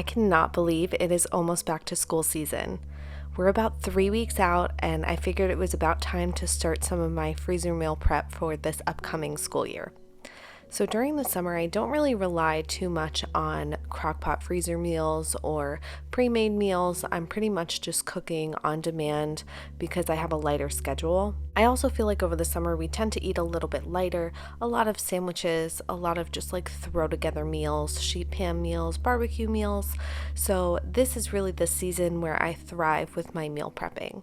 I cannot believe it is almost back to school season. We're about 3 weeks out, and I figured it was about time to start some of my freezer meal prep for this upcoming school year. So during the summer, I don't really rely too much on Crockpot freezer meals or pre-made meals. I'm pretty much just cooking on demand because I have a lighter schedule. I also feel like over the summer we tend to eat a little bit lighter, a lot of sandwiches, a lot of just like throw together meals, sheet pan meals, barbecue meals. So this is really the season where I thrive with my meal prepping.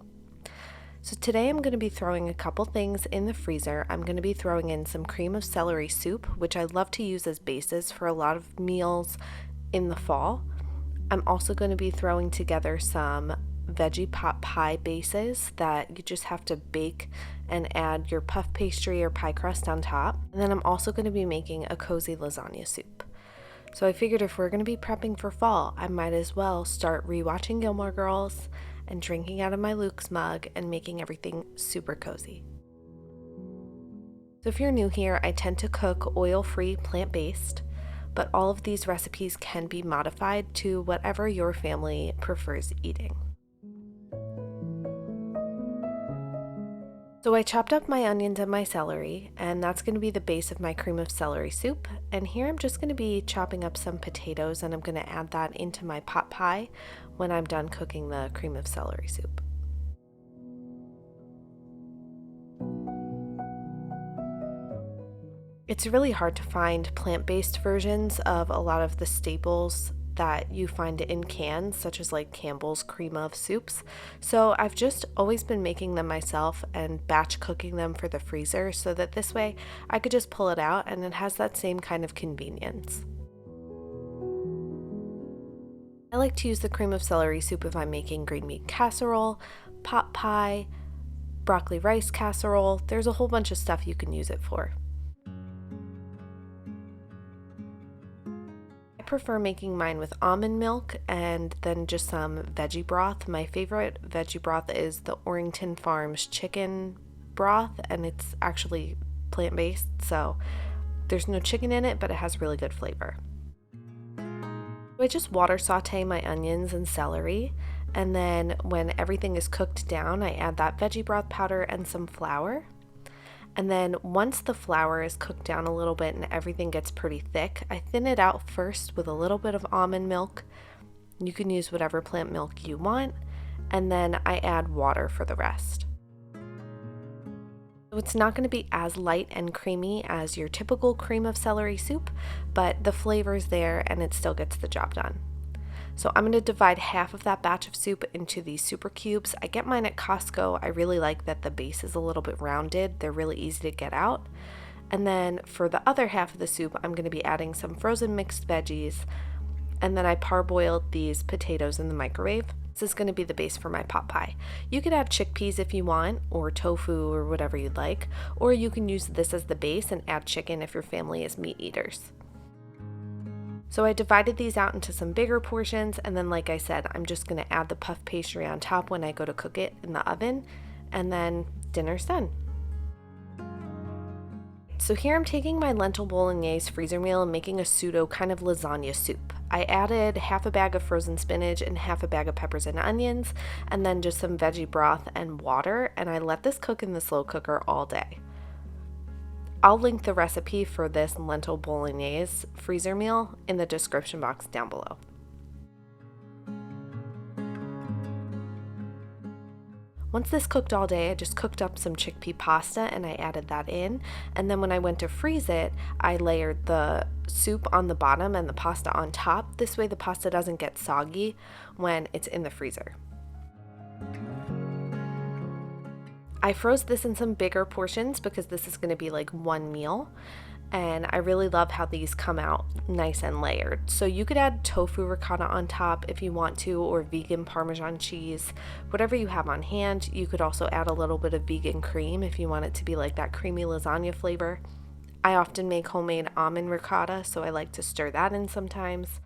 So today I'm going to be throwing a couple things in the freezer. I'm going to be throwing in some cream of celery soup, which I love to use as bases for a lot of meals in the fall. I'm also going to be throwing together some veggie pot pie bases that you just have to bake and add your puff pastry or pie crust on top. And then I'm also going to be making a cozy lasagna soup. So I figured if we're going to be prepping for fall, I might as well start rewatching Gilmore Girls and drinking out of my Luke's mug and making everything super cozy. So if you're new here, I tend to cook oil-free, plant-based, but all of these recipes can be modified to whatever your family prefers eating. So I chopped up my onions and my celery, and that's going to be the base of my cream of celery soup. And here I'm just going to be chopping up some potatoes, and I'm going to add that into my pot pie when I'm done cooking the cream of celery soup. It's really hard to find plant-based versions of a lot of the staples that you find in cans, such as like Campbell's cream of soups. So I've just always been making them myself and batch cooking them for the freezer so that this way I could just pull it out and it has that same kind of convenience. I like to use the cream of celery soup if I'm making green meat casserole, pot pie, broccoli rice casserole. There's a whole bunch of stuff you can use it for. I prefer making mine with almond milk and then just some veggie broth. My favorite veggie broth is the Orrington Farms chicken broth, and it's actually plant-based, so there's no chicken in it, but it has really good flavor. I just water saute my onions and celery, and then when everything is cooked down, I add that veggie broth powder and some flour. And then once the flour is cooked down a little bit and everything gets pretty thick, I thin it out first with a little bit of almond milk. You can use whatever plant milk you want, and then I add water for the rest. So it's not going to be as light and creamy as your typical cream of celery soup, but the flavor's there and it still gets the job done. So I'm going to divide half of that batch of soup into these super cubes. I get mine at Costco. I really like that the base is a little bit rounded. They're really easy to get out. And then for the other half of the soup, I'm going to be adding some frozen mixed veggies. And then I parboiled these potatoes in the microwave. This is going to be the base for my pot pie. You could add chickpeas if you want, or tofu, or whatever you'd like. Or you can use this as the base and add chicken if your family is meat eaters. So I divided these out into some bigger portions, and then like I said, I'm just going to add the puff pastry on top when I go to cook it in the oven, and then dinner's done. So here I'm taking my lentil bolognese freezer meal and making a pseudo kind of lasagna soup. I added half a bag of frozen spinach and half a bag of peppers and onions, and then just some veggie broth and water, and I let this cook in the slow cooker all day. I'll link the recipe for this lentil bolognese freezer meal in the description box down below. Once this cooked all day, I just cooked up some chickpea pasta and I added that in. And then when I went to freeze it, I layered the soup on the bottom and the pasta on top. This way the pasta doesn't get soggy when it's in the freezer. I froze this in some bigger portions because this is going to be like one meal, and I really love how these come out nice and layered. So you could add tofu ricotta on top if you want to, or vegan Parmesan cheese, whatever you have on hand. You could also add a little bit of vegan cream if you want it to be like that creamy lasagna flavor. I often make homemade almond ricotta, so I like to stir that in sometimes.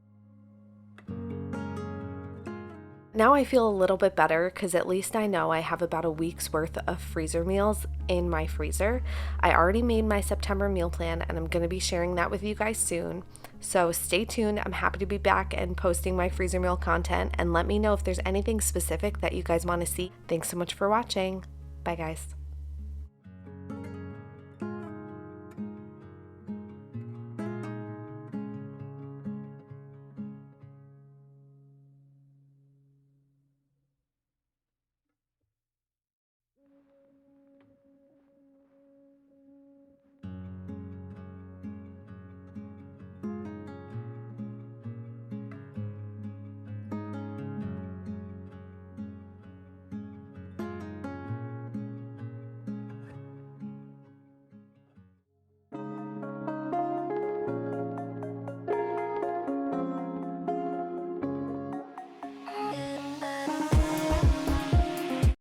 Now I feel a little bit better because at least I know I have about a week's worth of freezer meals in my freezer. I already made my September meal plan and I'm going to be sharing that with you guys soon. So stay tuned. I'm happy to be back and posting my freezer meal content, and let me know if there's anything specific that you guys want to see. Thanks so much for watching. Bye guys.